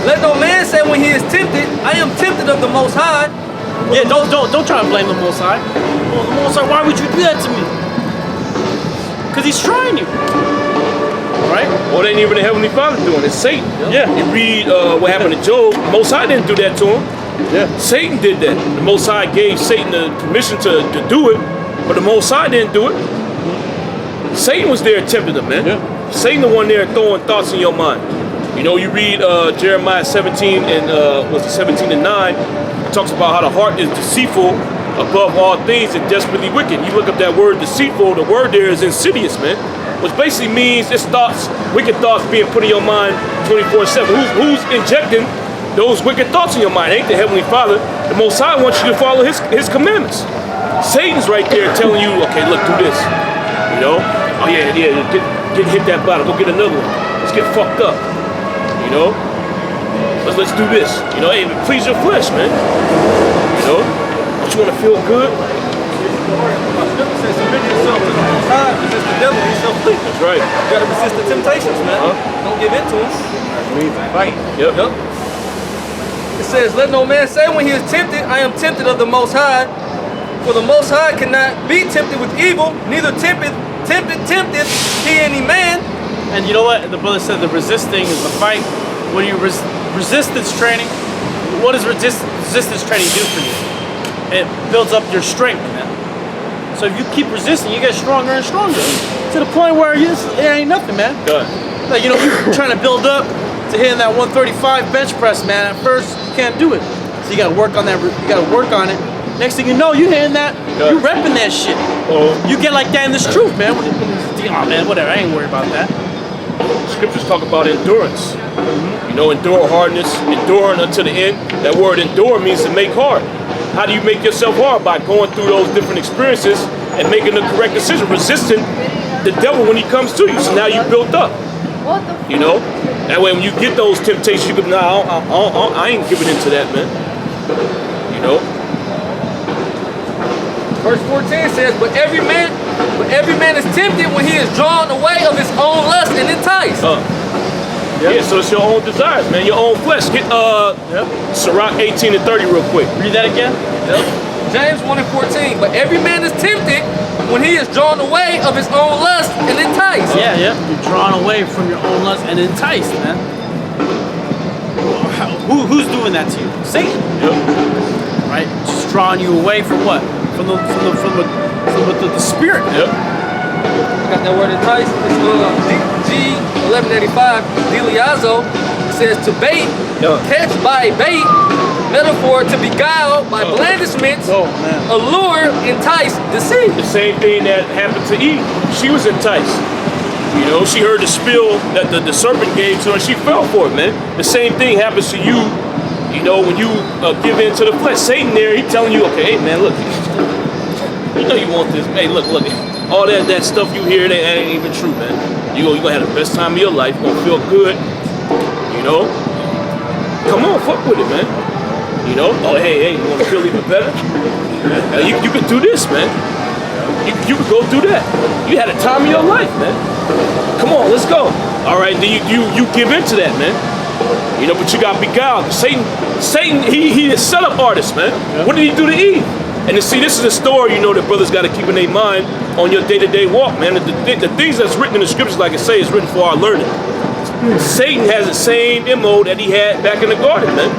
Let no man say when he is tempted, I am tempted of the Most High. Yeah, don't try to blame the Most High. Well, the Most High, why would you do that to me? Because he's trying you. Right? Well, it ain't even the Heavenly Father doing it. It's Satan. Yeah. You read what happened to Job. The Most High didn't do that to him. Yeah. Satan did that. The Most High gave Satan the permission to do it, but the Most High didn't do it. Satan was there tempting him, man. Yeah. Satan the one there throwing thoughts in your mind. You know, you read Jeremiah 17 and 17 and 9. It talks about how the heart is deceitful above all things and desperately wicked. You look up that word deceitful, the word there is insidious, man. Which basically means it's thoughts, wicked thoughts being put in your mind 24/7. Who's injecting those wicked thoughts in your mind? It ain't the Heavenly Father. The Most High wants you to follow His commandments. Satan's right there telling you, okay, look, do this. You know? Oh yeah, hit that bottle. Go get another one. Let's get fucked up. You know? Let's do this. You know, hey, please your flesh, man. You know? Don't you want to feel good? Says submit yourself to the Most High, resist the devil, he shall flee. That's right. You gotta resist the temptations, man. Don't give in to them. Fight. Yep. It says, let no man say when he is tempted, I am tempted of the Most High. For the Most High cannot be tempted with evil, neither tempteth he any man. And you know what? The brother said the resisting is the fight. When you resistance training, what does resistance training do for you? It builds up your strength, man. So if you keep resisting, you get stronger and stronger to the point where it ain't nothing, man. Good. Like, you know, you're trying to build up to hitting that 135 bench press, man. At first, you can't do it. So you got to work on that. You got to work on it. Next thing you know, you hitting that. Good. You repping that shit. Oh. You get like that in this truth, man. Oh man, whatever. I ain't worried about that. Scriptures talk about endurance. You know, endure hardness, enduring unto the end. That word endure means to make hard. How do you make yourself hard? By going through those different experiences and making the correct decision, resisting the devil when he comes to you. So now you built up. You know? That way when you get those temptations, you can, nah, I ain't giving into that, man. You know? Verse 14 says, but every man is tempted when he is drawn away of his own lust and enticed. Yeah, so it's your own desires, man. Your own flesh. Get Sirach 18 and 30 real quick. Read that again. James 1 and 14. But every man is tempted when he is drawn away of his own lust and enticed. Yeah. You're drawn away from your own lust and enticed, man. Who's doing that to you? Satan. Yep. Right? Just drawing you away from what? From the spirit. Yep. Got that word enticed. It's G1185. Deliazo. It says to bait, catch by bait, metaphor to beguile by blandishments, allure, entice, deceive. The same thing that happened to Eve. She was enticed. You know, she heard the spill that the serpent gave to her and she fell for it, man. The same thing happens to you, you know, when you give in to the flesh. Satan there, he telling you, okay, hey man, look, you know you want this. Hey, look, all that stuff you hear, that ain't even true, man. You're gonna have the best time of your life. You're gonna feel good, you know. Come on, fuck with it, man. You know, oh, hey, you wanna feel even better? You could do this, man. You could go do that. You had a time of your life, man. Come on, let's go. All right, then you give into that, man. You know, but you got beguiled. Satan, he is a setup artist, man. What did he do to Eve? And to see, this is a story, you know, that brothers got to keep in their mind on your day-to-day walk, man. The things that's written in the scriptures, like I say, is written for our learning. Satan has the same MO that he had back in the garden, man.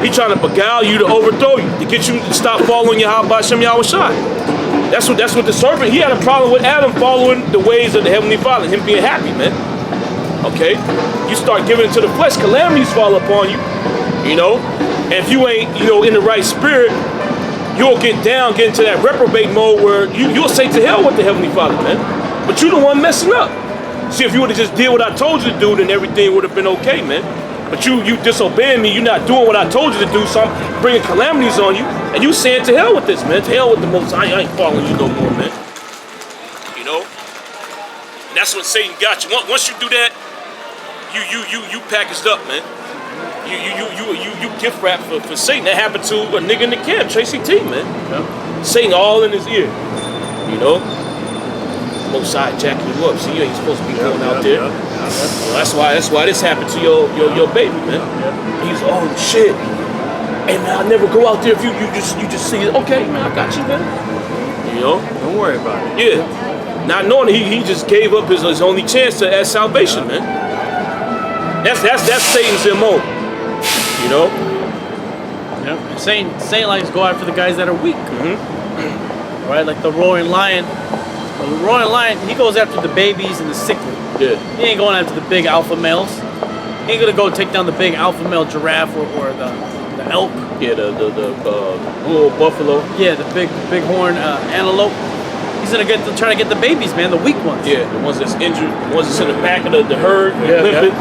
He trying to beguile you, to overthrow you, to get you to stop following Yahweh Hashem Yahweh Shai. That's what the serpent, he had a problem with Adam following the ways of the Heavenly Father, him being happy, man. Okay? You start giving into the flesh, calamities fall upon you, you know? And if you ain't, you know, in the right spirit, you'll get into that reprobate mode where you'll say to hell with the Heavenly Father, man. But you're the one messing up. See, if you would have just did what I told you to do, then everything would have been okay, man. But you disobeying me, you're not doing what I told you to do, so I'm bringing calamities on you, and you saying to hell with this, man. To hell with the Most High. I ain't following you no more, man. You know? And that's when Satan got you. Once you do that, you packaged up, man. You gift wrap for Satan. That happened to a nigga in the camp, Tracy T, man. Yeah. Satan all in his ear. You know? Most High jacking you up. See, you ain't supposed to be going out there. That's why this happened to your baby, man. He's oh shit. And I'll never go out there if you just see it. Okay, man, I got you, man. You know? Don't worry about it. Yeah. Not knowing he just gave up his only chance to at salvation, man. That's Satan's MO. You know? Yep. And Satan likes to go after the guys that are weak. Right? Like the roaring lion. The roaring lion, he goes after the babies and the sickly. Yeah. He ain't going after the big alpha males. He ain't gonna go take down the big alpha male giraffe or the elk. Yeah, the bull buffalo. Yeah, the big horn antelope. He's gonna try to get the babies, man, the weak ones. Yeah, the ones that's injured, the ones that's in the back of the herd, limping.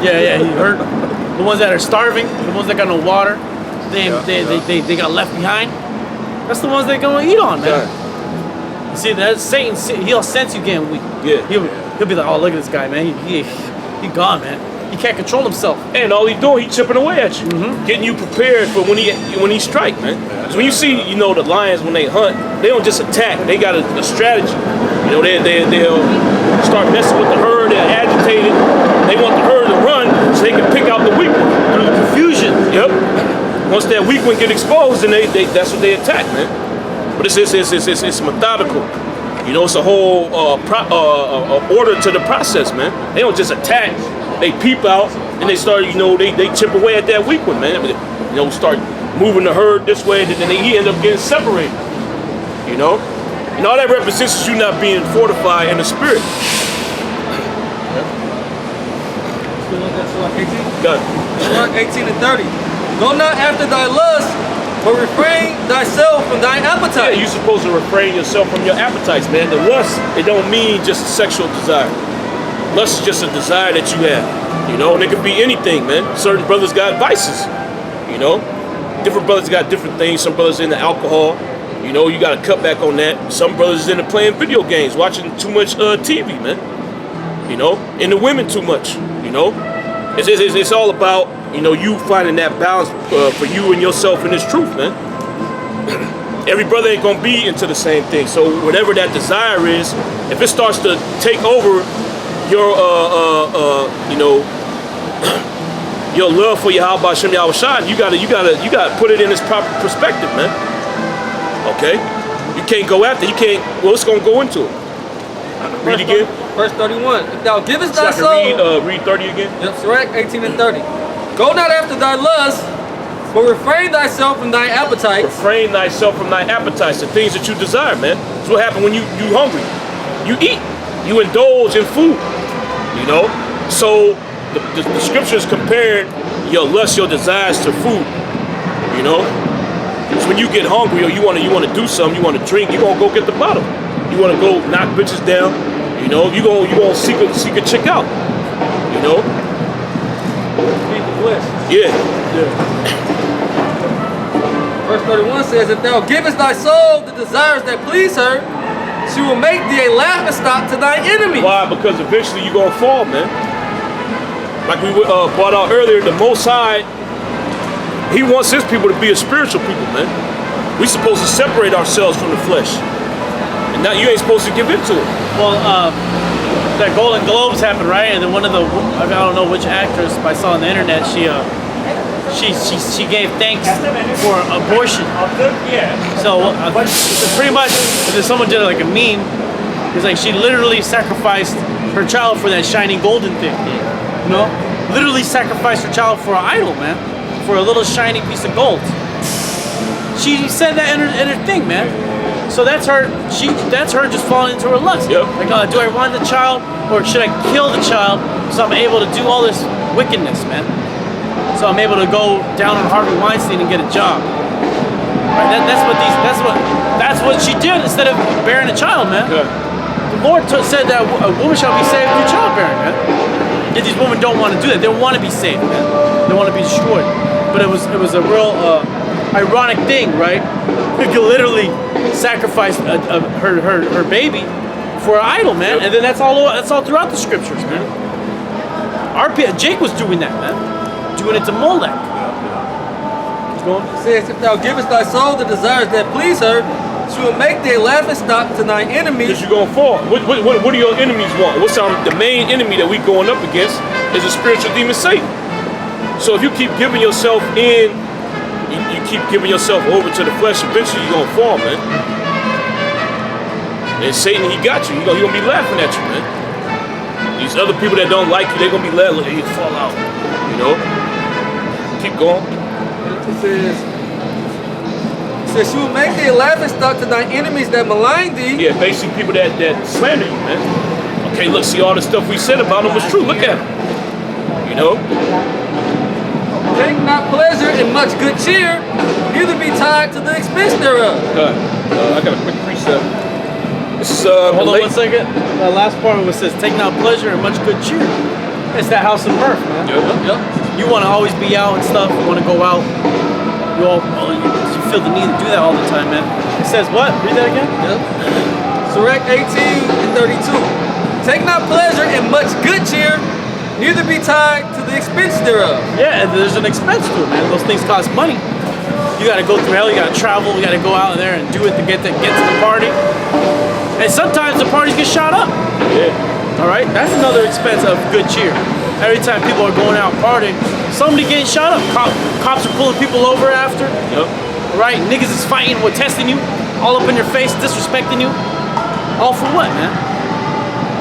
Yeah, he hurt. The ones that are starving, the ones that got no water, they got left behind. That's the ones they're gonna eat on, man. Yeah. See, that's Satan. He'll sense you getting weak. Yeah. He'll be like, oh, look at this guy, man. He gone, man. He can't control himself. And all he doing, he chipping away at you, getting you prepared for when he strike, man. So when you see, the lions when they hunt, they don't just attack. They got a strategy. They'll start messing with the herd. They're agitated. They want the herd to run so they can pick out the weak one through the confusion. Yep. Once that weak one get exposed, then that's what they attack, man. But it's methodical. It's a whole order to the process, man. They don't just attack. They peep out and they start, they chip away at that weak one, man. Start moving the herd this way, and then he end up getting separated. And all that represents is you not being fortified in the spirit. Got it. Mark 18 and 30. Go not after thy lust, but refrain thyself from thine appetite. Yeah, you're supposed to refrain yourself from your appetites, man. The lust, it don't mean just a sexual desire. Lust is just a desire that you have, and it could be anything, man. Certain brothers got vices, Different brothers got different things. Some brothers into alcohol, you got to cut back on that. Some brothers into playing video games, watching too much TV, man. Into women too much, It's all about, you finding that balance for you and yourself in this truth, man. Every brother ain't gonna be into the same thing. So whatever that desire is, if it starts to take over your your love for Yahweh Hashem Yahushua, you gotta put it in its proper perspective, man. Okay? You can't go after, it's gonna go into it. Read again. Verse 31. If thou givest So thy I can soul. read 30 again. Yep, Sirach 18 and 30. Go not after thy lust, but refrain thyself from thy appetites. Refrain thyself from thy appetites, the things that you desire, man. That's what happens when you hungry. You eat. You indulge in food. So the scriptures compared your lust, your desires to food. So when you get hungry or you wanna do something, you wanna drink, you gonna go get the bottle. You wanna go knock bitches down. You gonna seek a chick out. Feed the flesh. Yeah. Verse 31 says, if thou givest thy soul the desires that please her, she will make thee a laughing stock to thy enemies. Why? Because eventually you're gonna fall, man. Like we brought out earlier, the Most High, He wants His people to be a spiritual people, man. We supposed to separate ourselves from the flesh, and now you ain't supposed to give into it. Well, that Golden Globes happened, right? And then one of the, I don't know which actress I saw on the internet, she gave thanks for abortion. So pretty much, if someone did like a meme, it's like she literally sacrificed her child for that shiny golden thing. Literally sacrificed her child for an idol, man, for a little shiny piece of gold. She said that in her thing, man. So that's her. That's her just falling into her lust. Yep. Like, do I want the child, or should I kill the child so I'm able to do all this wickedness, man? So I'm able to go down on Harvey Weinstein and get a job. Right? That's what she did instead of bearing a child, man. Yeah. The Lord said that a woman shall be saved through childbearing, man. Yet these women don't want to do that. They don't want to be saved, man. They want to be destroyed. But it was a real ironic thing, right? You could literally sacrifice her baby for an idol, man. Yep. And then that's all throughout the scriptures, man. Jake was doing that, man. Doing it to Molech. It says, if thou givest thy soul the desires that please her, She will make their laughing stock to thine enemies. Because you're gonna fall. What do your enemies want? The main enemy that we going up against is a spiritual demon, Satan. So if you keep giving yourself in, you keep giving yourself over to the flesh, eventually you're gonna fall, man. And Satan, he got you. He gonna be laughing at you, man. These other people that don't like you, they're gonna be laughing. You fall out, you know. Keep going. It says she will make their laughing stock to thine enemies that malign thee. Yeah, basically people that slander you, man. Okay, look, see all the stuff we said about them was true. Look at them. You know? Take not pleasure in much good cheer, neither be tied to the expense thereof. I got a quick precept. This is Hold on 1 second. The last part of it says, take not pleasure in much good cheer. It's that house of mirth, man. Yep. You want to always be out and stuff. You want to go out. You feel the need to do that all the time, man. It says what? Read that again. Yep. Sirach 18 and 32. Take not pleasure in much good cheer, neither be tied to the expense thereof. Yeah, and there's an expense to it, man. Those things cost money. You got to go through hell. You got to travel. You got to go out there and do it to get to the party. And sometimes the parties get shot up. Yeah. All right, that's another expense of good cheer. Every time people are going out partying, somebody getting shot up. Cops are pulling people over after. Yep. All right, niggas is fighting with testing you, all up in your face, disrespecting you. All for what, man?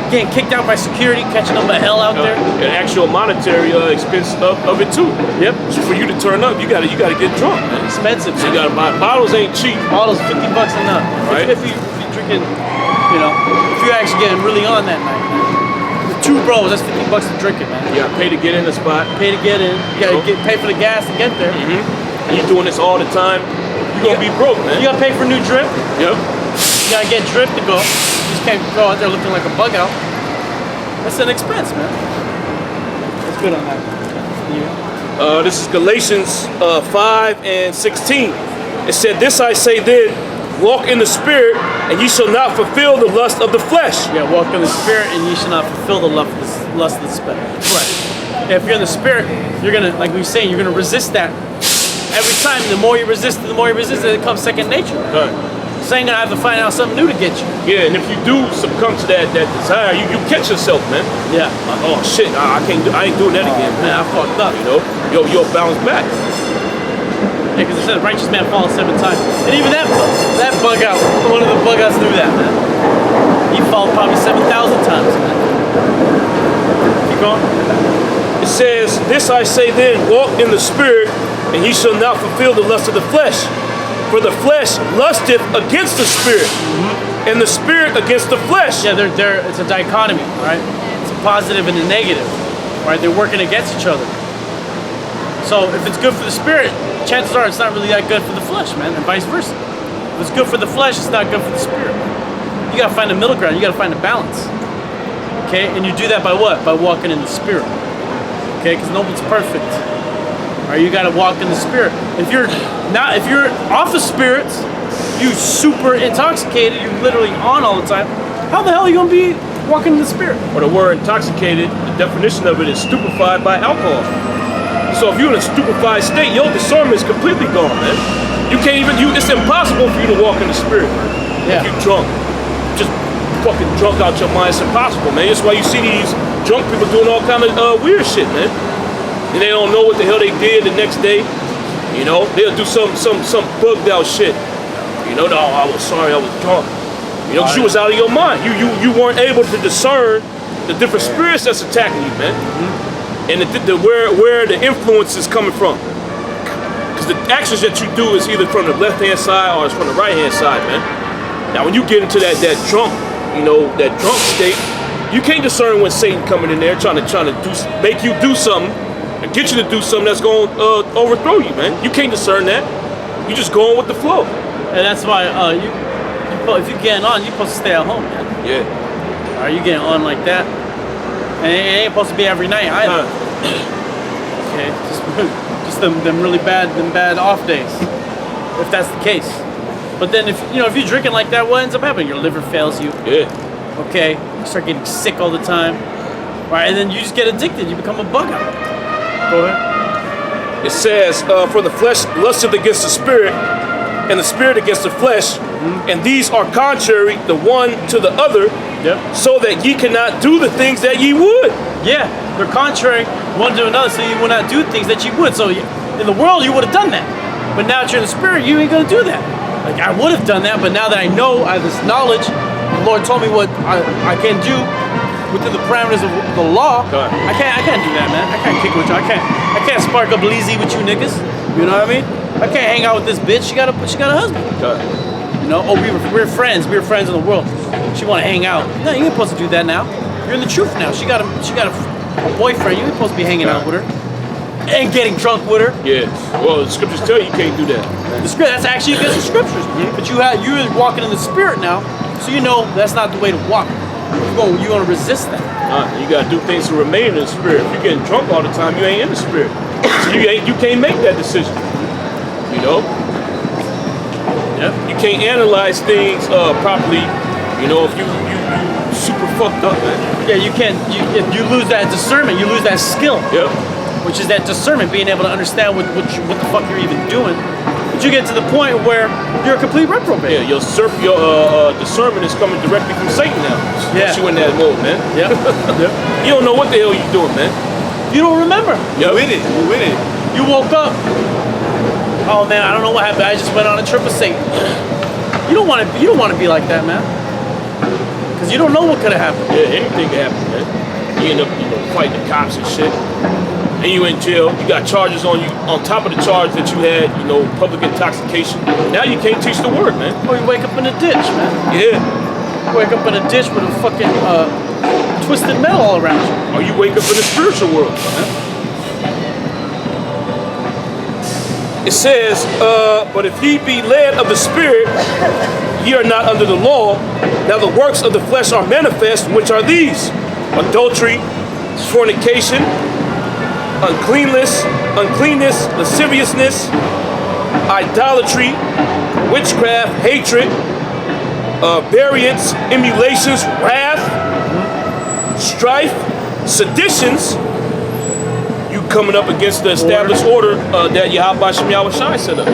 Getting kicked out by security, catching them by hell out there. An actual monetary expense of it too. Yep. So for you to turn up, you gotta get drunk, man. Expensive. So you gotta buy bottles. Ain't cheap. Bottles $50 a nut. Right. If you're drinking, if you're actually getting really on that night, man. With 2 bros, that's $50 to drink it, man. You gotta pay to get in the spot. Pay to get in. You gotta pay for the gas to get there. And you're doing this all the time. You're gonna be broke, man. You gotta pay for new drip. Yep. You gotta get drip to go. You just can't go out there looking like a bug out. That's an expense, man. That's good on that. Yeah. This is Galatians 5 and 16. It said, "This I say then, walk in the Spirit, and ye shall not fulfill the lust of the flesh." Yeah, walk in the Spirit, and ye shall not fulfill the lust of the flesh. Yeah, if you're in the Spirit, you're gonna, like we were saying, you're gonna resist that. Every time, the more you resist it, it comes second nature. Right. So you're gonna have to find out something new to get you. Yeah, and if you do succumb to that desire, you catch yourself, man. Yeah. Like, oh shit, I ain't doing that again, man. Man, I fucked up. You know, you'll bounce back. Yeah, because it says righteous man falls 7 times. And even that bug out, one of the bug outs knew that, man. He fell probably 7,000 times, man. Keep going. It says, "This I say then, walk in the Spirit, and ye shall not fulfill the lust of the flesh. For the flesh lusteth against the Spirit, and the Spirit against the flesh." Yeah, it's a dichotomy, right? It's a positive and a negative, right? They're working against each other. So if it's good for the Spirit, chances are it's not really that good for the flesh, man, and vice versa. If it's good for the flesh, it's not good for the Spirit. You gotta find a middle ground. You gotta find a balance. Okay, and you do that by what? By walking in the Spirit. Okay, because no one's perfect. Or you gotta walk in the Spirit. If you're off of spirits, you super intoxicated, you're literally on all the time. How the hell are you gonna be walking in the Spirit? Or the word intoxicated, the definition of it is stupefied by alcohol. So if you're in a stupefied state, your discernment is completely gone, man. You can't even, it's impossible for you to walk in the Spirit. Yeah. If you're drunk. Just fucking drunk out your mind, it's impossible, man. That's why you see these drunk people doing all kind of weird shit, man. And they don't know what the hell they did the next day. You know, they'll do some bugged out shit. You know, no, I was sorry, I was drunk. You know, 'cause you was out of your mind. You weren't able to discern the different spirits that's attacking you, man. And where the influence is coming from. Because the actions that you do is either from the left-hand side or it's from the right-hand side, man. Now, when you get into that drunk, that drunk state, you can't discern when Satan coming in there trying to make you do something and get you to do something that's going to overthrow you, man. You can't discern that. You just going with the flow. And that's why if you're getting on, you're supposed to stay at home, man. Yeah. Are you getting on like that? And it ain't supposed to be every night either. Okay, just them really bad off days, if that's the case. But then if you're drinking like that, what ends up happening? Your liver fails you. Yeah. Okay, you start getting sick all the time, right? And then you just get addicted. You become a bug out. Go ahead. It says, "For the flesh lusteth against the Spirit, and the spirit against the flesh, and these are contrary the one to the other, so that ye cannot do the things that ye would. Yeah, they're contrary one to another, so you will not do things that you would. So in the world, you would have done that. But now that you're in the spirit, you ain't going to do that. Like, I would have done that, but now that I know, I have this knowledge, the Lord told me what I can do within the parameters of the law. I can't do that, man. I can't kick with you. I can't spark up Lizzie with you niggas. You know what I mean? I can't hang out with this bitch. She got a husband. You know? Oh, we're friends. We were friends in the world. She want to hang out. No, you ain't supposed to do that now. You're in the truth now. She got a boyfriend. You ain't supposed to be hanging out with her and getting drunk with her. Yes. Well, the scriptures tell you can't do that. That's actually against the scriptures. But you're walking in the spirit now, so you know that's not the way to walk. You're gonna resist that. You gotta do things to remain in the spirit. If you're getting drunk all the time, you ain't in the spirit. So you can't make that decision. You know? Yeah. You can't analyze things properly. You know, if you super fucked up, man. Yeah, you can't. If you lose that discernment, you lose that skill. Yep. Which is that discernment, being able to understand what the fuck you're even doing. But you get to the point where you're a complete reprobate. Yeah, your discernment is coming directly from Satan now. Yeah. Once you in that mode, man. Yeah. You don't know what the hell you're doing, man. You don't remember. Yep. You with it. You woke up. Oh man, I don't know what happened. I just went on a trip with Satan. You don't want to be like that, man. Because you don't know what could have happened. Yeah, anything can happen, man. You end up, fighting the cops and shit. And you in jail. You got charges on you on top of the charge that you had, public intoxication. Now you can't teach the word, man. Or you wake up in a ditch, man. Yeah. You wake up in a ditch with a fucking twisted metal all around you. Or you wake up in the spiritual world, man. It says, but if he be led of the Spirit, ye are not under the law. Now the works of the flesh are manifest, which are these: adultery, fornication, uncleanness, lasciviousness, idolatry, witchcraft, hatred, variance, emulations, wrath, strife, seditions. You coming up against the established order that Yahweh Shem Yahweh Shai set up.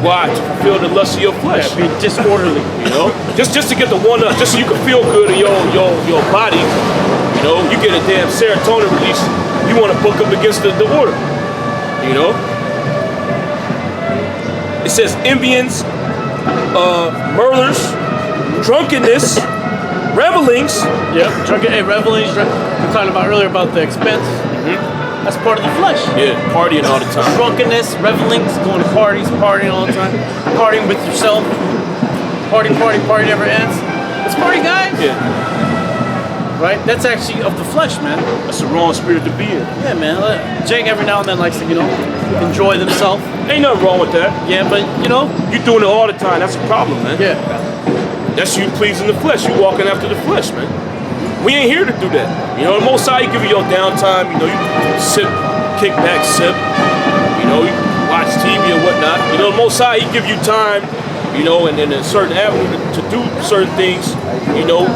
Why? To fulfill the lust of your flesh. Yeah, be disorderly. Just to get the one up, just so you can feel good in your body. You get a damn serotonin release. You want to book up against the order. It says envyings, murders, drunkenness, revelings. Yep, revelings. We talked about earlier about the expense. That's part of the flesh. Yeah, partying all the time. Drunkenness, revelings, going to parties, partying all the time, partying with yourself. Party never ends. Let's party, guys. Yeah. Right? That's actually of the flesh, man. That's the wrong spirit to be in. Yeah, man. Jake every now and then likes to, enjoy themselves. Ain't nothing wrong with that. Yeah, but You're doing it all the time. That's a problem, man. Yeah. That's you pleasing the flesh. You walking after the flesh, man. We ain't here to do that. The Most High, give you your downtime. You sit, kick back, sip. You watch TV or whatnot. The Most High, He give you time. And in a certain avenue to do certain things. Enjoy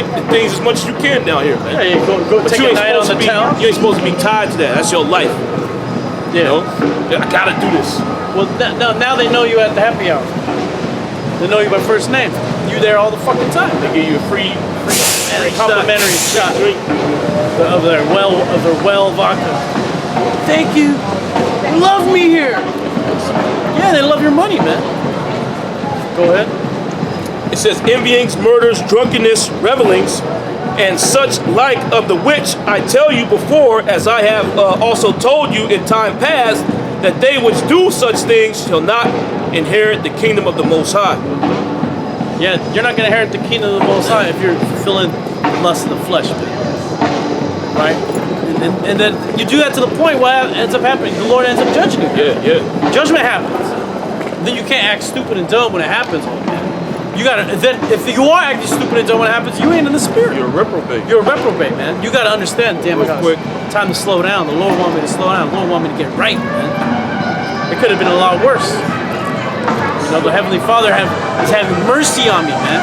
the things as much as you can down here, man. Yeah, go But take you a ain't night on the town. You ain't supposed to be tied to that. That's your life. Yeah. I gotta do this. Well, now they know you at the happy hour. They know you by first name. You there all the fucking time. They give you a free complimentary shot drink of their well vodka. Thank you. You love me here. Yeah, they love your money, man. Go ahead. It says envyings, murders, drunkenness, revelings, and such like, of the which I tell you before, as I have also told you in time past, that they which do such things shall not inherit the kingdom of the Most High. Yeah, you're not going to inherit the kingdom of the Most High if you're fulfilling the lust of the flesh, man. Right? And then you do that to the point what ends up happening. The Lord ends up judging you. Yeah. Judgment happens. Then you can't act stupid and dumb when it happens. You gotta. Then if you are acting stupid and dumb when it happens, you ain't in the spirit. You're a reprobate. You're a reprobate, man. You gotta understand. Damn it, Quick. time to slow down. The Lord want me to slow down. The Lord want me to get right, man. It could have been a lot worse. The Heavenly Father is having mercy on me, man.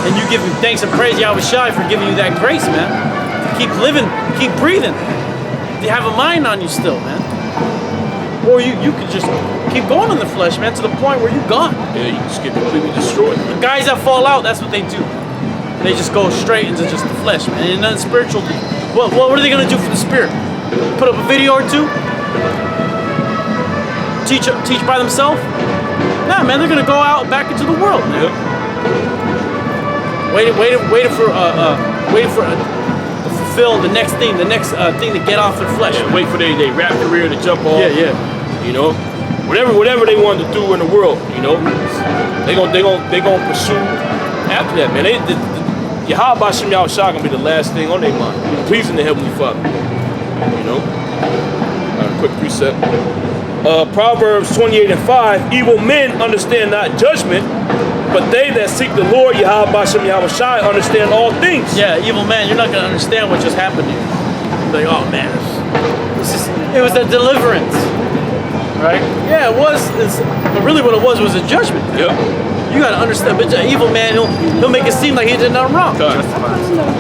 And you give Him thanks and praise, Yahweh Shai, for giving you that grace, man. Keep living, keep breathing. You have a mind on you still, man. or you could just keep going in the flesh, man, to the point where you're gone. Yeah, you just get completely destroyed. The guys that fall out, that's what they do. They just go straight into just the flesh, man. And nothing spiritual. What are they gonna do for the spirit? Put up a video or two? Teach by themselves? Nah, man, they're gonna go out back into the world, man. Yep. Waiting for to fulfill the next thing, thing to get off their flesh. Yeah, wait for their rap career to jump off. Yeah. You know, whatever they want to do in the world, you know, they gonna pursue after that, man. Yahweh Bashim Yahushua gonna be the last thing on their mind, pleasing the Heavenly Father. You know. Quick precept. Proverbs 28:5. Evil men understand not judgment, but they that seek the Lord Yahweh Bashim Yahushua understand all things. Yeah, evil man, you're not gonna understand what just happened to you. You're like, oh man, it was a deliverance, right? Yeah, it was. But really, what it was a judgment. Yep. You gotta understand. But the evil man, he'll make it seem like he did nothing wrong.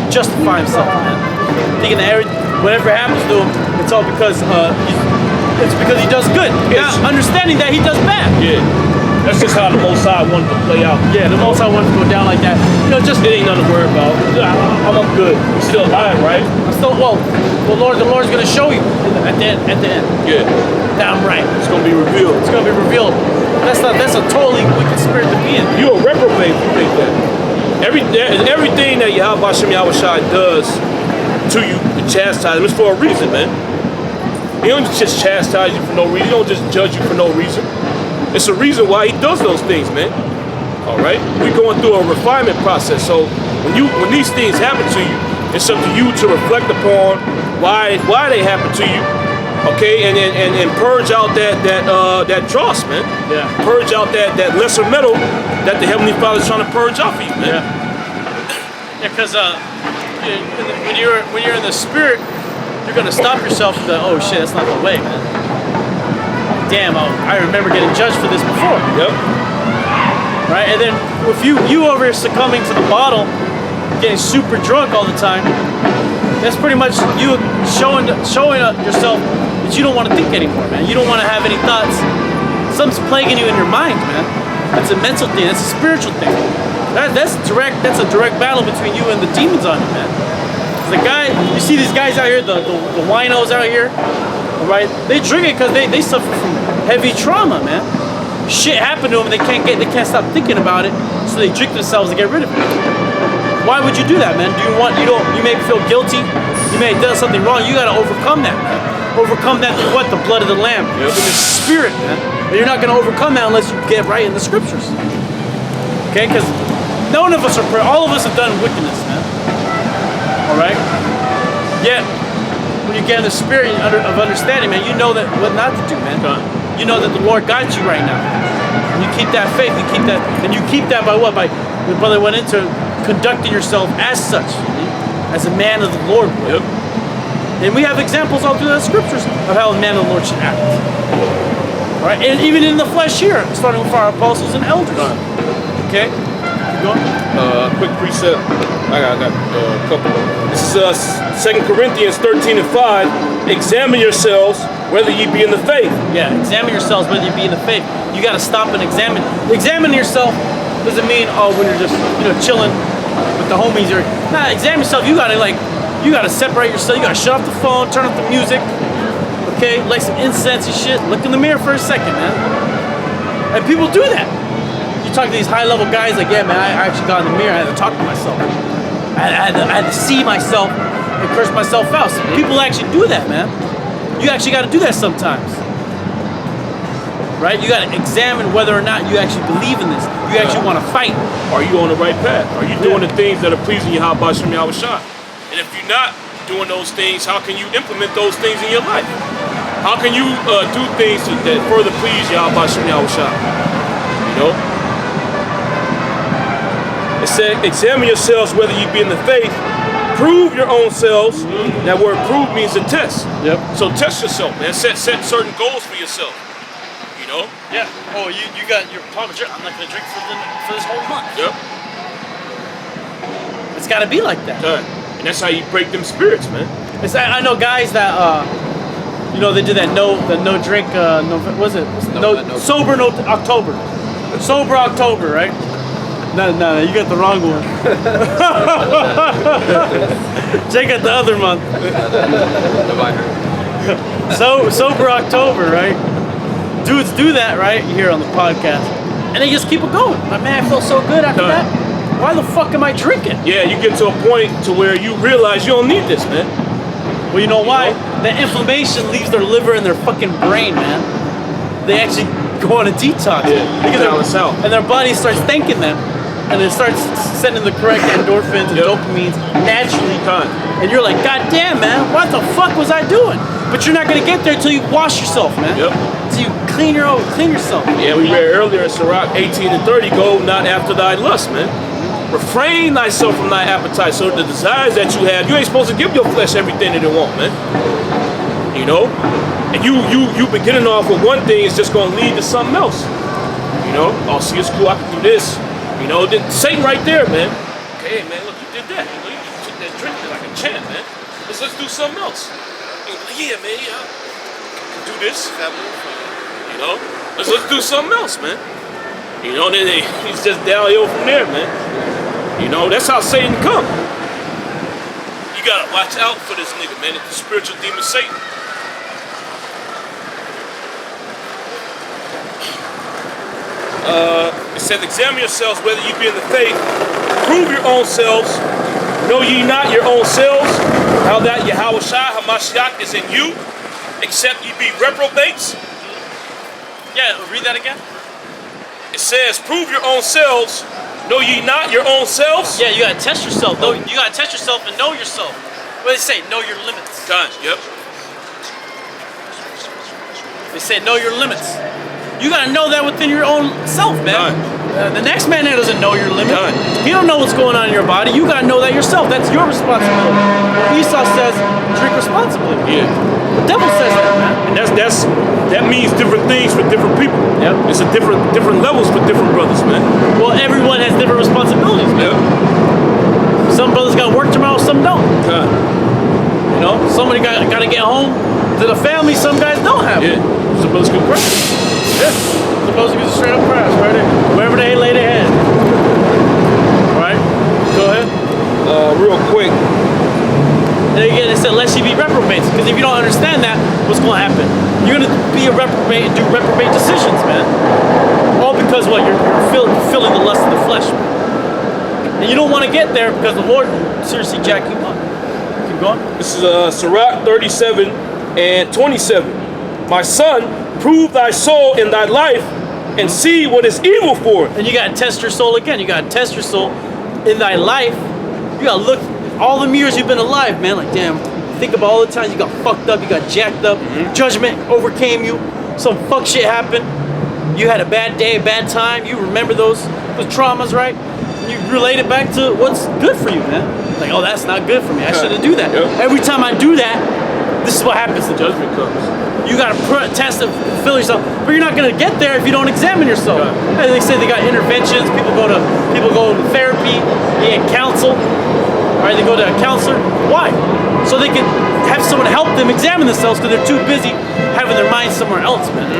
Justify himself, man. Thinking that whatever happens to him, it's all because he does good. Yes. Now, understanding that he does bad. Yeah. That's just how the Most High wanted to play out. Yeah, the Most High wanted to go down like that. You know, just It ain't nothing to worry about. I'm good. I'm still alive, right? the Lord's gonna show you at the end. Yeah. Damn right. It's gonna be revealed. It's gonna be revealed. That's a totally wicked spirit to be in. You're a reprobate if you think that. Everything that Yahweh Bashim Yahushua does to you, to chastise him, is for a reason, man. He don't just chastise you for no reason. He don't just judge you for no reason. It's a reason why he does those things, man. All right? We're going through a refinement process. So when these things happen to you, it's up to you to reflect upon why they happen to you. Okay, and purge out that dross, man. Yeah. Purge out that lesser metal that the Heavenly Father's trying to purge off of you, man. Yeah, because when you're in the spirit, you're gonna stop yourself and go, oh shit, that's not the way, man. Damn, I remember getting judged for this before. Yep. Right? And then if you over here succumbing to the bottle, getting super drunk all the time, that's pretty much you showing yourself that you don't want to think anymore, man. You don't want to have any thoughts. Something's plaguing you in your mind, man. That's a mental thing. That's a spiritual thing. That's a direct battle between you and the demons on you, man. The guy, you see these guys out here, the winos out here, right? They drink it because they suffer from heavy trauma, man. Shit happened to them, and they can't stop thinking about it, so they drink themselves to get rid of it. Why would you do that, man? You may feel guilty, you may have done something wrong. You gotta overcome that, man. Overcome that through what? The blood of the Lamb, in the Spirit, man. And you're not gonna overcome that unless you get right in the Scriptures. Okay, because none of us are perfect. All of us have done wickedness, man. All right. Yet, when you get in the spirit of understanding, man, you know that what not to do, man. You know that the Lord got you right now. And you keep that faith. You keep that, and you keep that by what? By the brother went into conducting yourself as such, as a man of the Lord would. Yep. And we have examples all through the scriptures of how a man of the Lord should act. Right? And even in the flesh here, starting with our apostles and elders. Okay? Keep going. Quick precept. I got a couple. This is 2 Corinthians 13:5. Examine yourselves whether ye be in the faith. Yeah, examine yourselves whether you be in the faith. You got to stop and examine. Examine yourself doesn't mean, when you're just, chilling with the homies or, nah, examine yourself. You got to separate yourself. You got to shut off the phone, turn off the music, okay? Light some incense and shit. Look in the mirror for a second, man. And people do that. You talk to these high-level guys like, yeah, man, I actually got in the mirror. I had to talk to myself. I had to see myself and curse myself out. So people actually do that, man. You actually got to do that sometimes. Right? You got to examine whether or not you actually believe in this. You actually want to fight. Are you on the right path? Are you doing the things that are pleasing Yahweh Bashim Yahushua? And if you're not doing those things, how can you implement those things in your life? How can you do things that further please Yahweh Bashim Yahushua? It said, examine yourselves whether you be in the faith. Prove your own selves. That word prove means to test. Yep. So test yourself, man. Set certain goals for yourself. Yeah. Oh, you got your problem. I'm not gonna drink for this whole month. Yep. It's got to be like that. And that's how you break them spirits, man. I know guys that You know, they did that no drink, no, was it? Sober no October. Sober October, right? No, you got the wrong one. Check out the other month. So Sober October, right? Dudes do that, right? You hear on the podcast. And they just keep it going. My man, I feel so good after that. Why the fuck am I drinking? Yeah, you get to a point to where you realize you don't need this, man. Well, you know why? The inflammation leaves their liver and their fucking brain, man. They actually go on a detox. Yeah, balance out. And their body starts thanking them. And it starts sending the correct endorphins and dopamines naturally. And you're like, God damn, man, what the fuck was I doing? But you're not gonna get there until you wash yourself, man. Yep. Until you clean yourself. Yeah, we read earlier in Sirach 18 and 30, go not after thy lust, man. Refrain thyself from thy appetite. So the desires that you have, you ain't supposed to give your flesh everything that it wants, man. You know? And you've been getting off with one thing, it's just gonna lead to something else. You know? Oh, see, it's cool, I can do this. You know, then Satan right there, man. Okay, man, look, you did that. You know, you took that drink like a champ, man. Let's do something else. Yeah, man, yeah. Do this. You know? Let's do something else, man. You know, then he's just downhill from there, man. You know, that's how Satan come. You gotta watch out for this nigga, man. It's the spiritual demon Satan. It says, examine yourselves whether you be in the faith. Prove your own selves. Know ye not your own selves, how that Yahushua HaMashiach is in you, except ye be reprobates? Yeah, read that again. It says, prove your own selves. Know ye not your own selves? Yeah, you gotta test yourself. You gotta test yourself and know yourself. What do they say? Know your limits. Done, yep. They say know your limits. You gotta know that within your own self, man. The next man that doesn't know your limit. He don't know what's going on in your body. You gotta know that yourself. That's your responsibility. Esau says, drink responsibly. Yeah. The devil says that, man. And that means different things for different people. Yep. It's a different levels for different brothers, man. Well, everyone has different responsibilities, man. Yep. Some brothers gotta work tomorrow, some don't. You know, somebody gotta get home to the family. Some guys don't have. Yeah. Some brothers can crash. Yeah. Some brothers can just straight up crash right there, wherever they lay their head. All right. Go ahead. Real quick. And again, it said, lest ye be reprobates. Because if you don't understand that, what's going to happen? You're going to be a reprobate and do reprobate decisions, man. All because what? You're fulfilling the lust of the flesh. And you don't want to get there because the Lord will seriously jack you up. Keep going. This is Sirach 37 and 27. My son, prove thy soul in thy life and see what is evil for it. And you got to test your soul again. You got to test your soul in thy life. You got to look all the years you've been alive, man. Like, damn, think about all the times you got fucked up, you got jacked up, judgment overcame you, some fuck shit happened, you had a bad day, a bad time, you remember those traumas, right? And you relate it back to what's good for you, man. Like, oh, that's not good for me, I shouldn't do that. Yep. Every time I do that, this is what happens. The Judgment comes. You gotta test and fulfill yourself, but you're not gonna get there if you don't examine yourself. And they say they got interventions. People go to therapy, they get counsel. All right, they go to a counselor. Why? So they can have someone help them examine themselves because they're too busy having their mind somewhere else, man.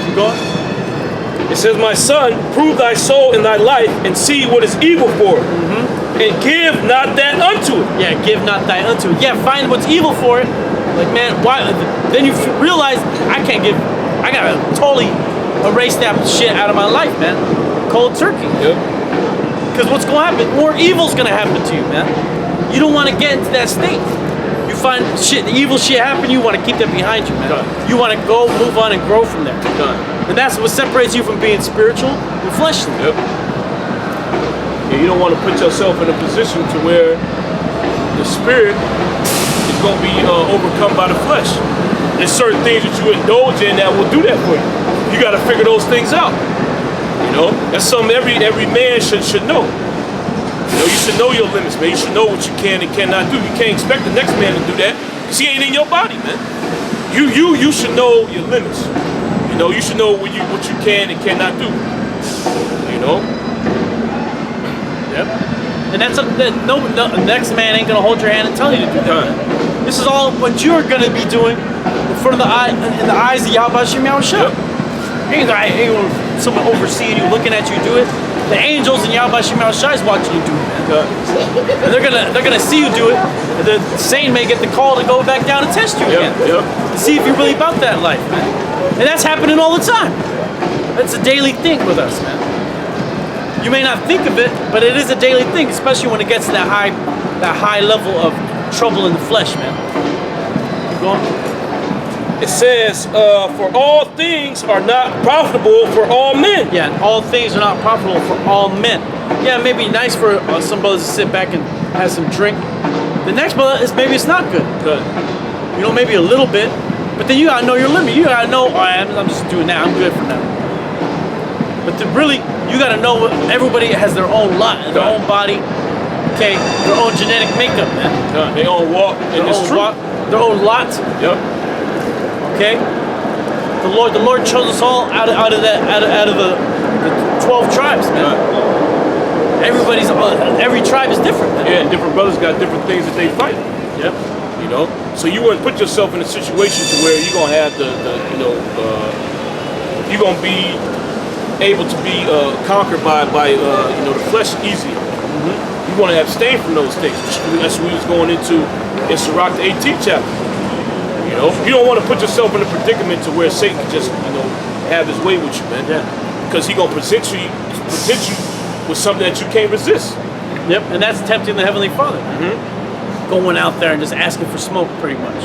Keep going. It says, my son, prove thy soul in thy life and see what is evil for it. And give not that unto it. Yeah, give not thy unto it. Yeah, find what's evil for it. Like, man, why? Then you realize I gotta totally erase that shit out of my life, man. Cold turkey. Yep. Because what's going to happen? More evil's going to happen to you, man. You don't want to get into that state. You find shit, the evil shit happen, you want to keep that behind you, man. You want to go, move on, and grow from there. And that's what separates you from being spiritual and fleshly. Yep. Yeah, you don't want to put yourself in a position to where the spirit is going to be overcome by the flesh. There's certain things that you indulge in that will do that for you. You got to figure those things out. You know, that's something every man should know. You know, you should know your limits, man. You should know what you can and cannot do. You can't expect the next man to do that because he ain't in your body, man. You should know your limits. You know, you should know what you can and cannot do. You know. Yep. And that's the next man ain't gonna hold your hand and tell you to do that. This is all what you're gonna be doing in front of the eye, in the eyes of Yahweh Shem Yahushua. Ain't someone overseeing you, looking at you do it. The angels and Yahweh Shem Yahushua is watching you do it, man. And they're gonna see you do it. And the Saint may get the call to go back down and test you again. To see if you're really about that life, man. And that's happening all the time. That's a daily thing with us, man. You may not think of it, but it is a daily thing, especially when it gets to that high level of trouble in the flesh, man. Keep going. It says, for all things are not profitable for all men. Yeah, and all things are not profitable for all men. Yeah, it may be nice for some brothers to sit back and have some drink. The next brother is maybe it's not good. You know, maybe a little bit, but then you gotta know your limit. You gotta know, all right, I'm just doing that. I'm good for now. But to really, you gotta know everybody has their own lot, their own body, okay, their own genetic makeup, man. Their own walk in this truth. Their own lot. Yep. Okay. The Lord chose us all out of the 12 tribes, man. Every tribe is different, man. Yeah, and different brothers got different things that they fight. Yep. You know, so you wouldn't put yourself in a situation to where you're gonna have you're gonna be able to be conquered by the flesh easier. You want to abstain from those things. That's what we was going into in Sirach the 18th chapter. You know, you don't want to put yourself in a predicament to where Satan can just have his way with you, man. Yeah. Because he gonna present you with something that you can't resist. Yep, and that's tempting the Heavenly Father. Going out there and just asking for smoke, pretty much.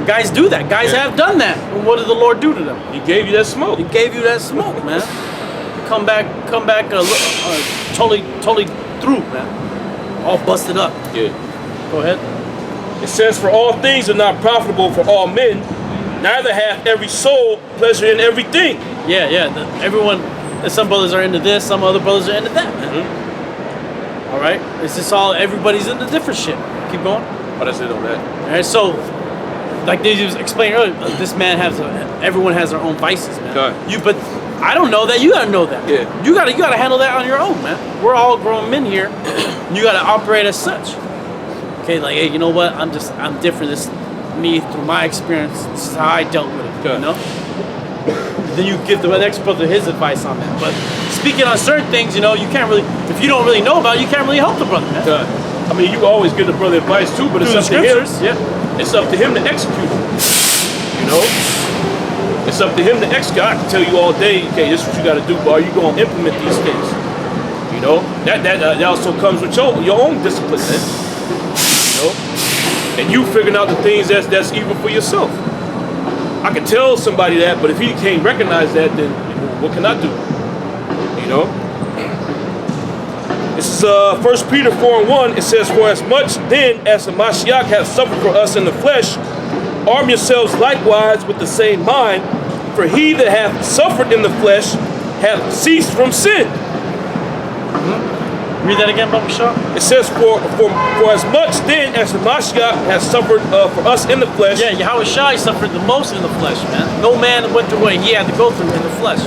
Guys do that. Guys have done that. And what did the Lord do to them? He gave you that smoke. He gave you that smoke, man. Come back, totally through, man. All busted up. Yeah. Go ahead. It says, for all things are not profitable for all men, neither hath every soul pleasure in everything. Yeah. Some brothers are into this, some other brothers are into that, man. All right? It's just everybody's into different shit. Keep going. Oh, that's it on that. All right, so, like they just explained earlier, everyone has their own vices, man. Okay. But I don't know that. You gotta know that. Yeah. You gotta handle that on your own, man. We're all grown men here. You gotta operate as such. Okay, like, hey, you know what? I'm different. This is me through my experience. This is how I dealt with it. Okay. You know. Then you give the next brother his advice on that. But speaking on certain things, you can't really. If you don't really know about it, you can't really help the brother, man. Okay. I mean, you always give the brother advice too, but it's up to him. Yeah. It's up to him to execute it. You know. It's up to him to execute. I can tell you all day, okay, this is what you got to do, but are you going to implement these things? You know, that also comes with your own discipline, man. You know, and you figuring out the things that's evil for yourself. I can tell somebody that, but if he can't recognize that, then what can I do? You know. This is 1 Peter 4:1. It says, for as much then as the Mashiach hath suffered for us in the flesh, arm yourselves likewise with the same mind, for he that hath suffered in the flesh hath ceased from sin. Read that again, Baba Shah. It says, for as much then as the Mashiach has suffered for us in the flesh. Yeah, Yahweh Shai suffered the most in the flesh, man. No man went through what he had to go through in the flesh.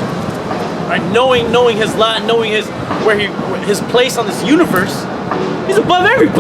Right? Knowing his lot, knowing his place on this universe, he's above everybody.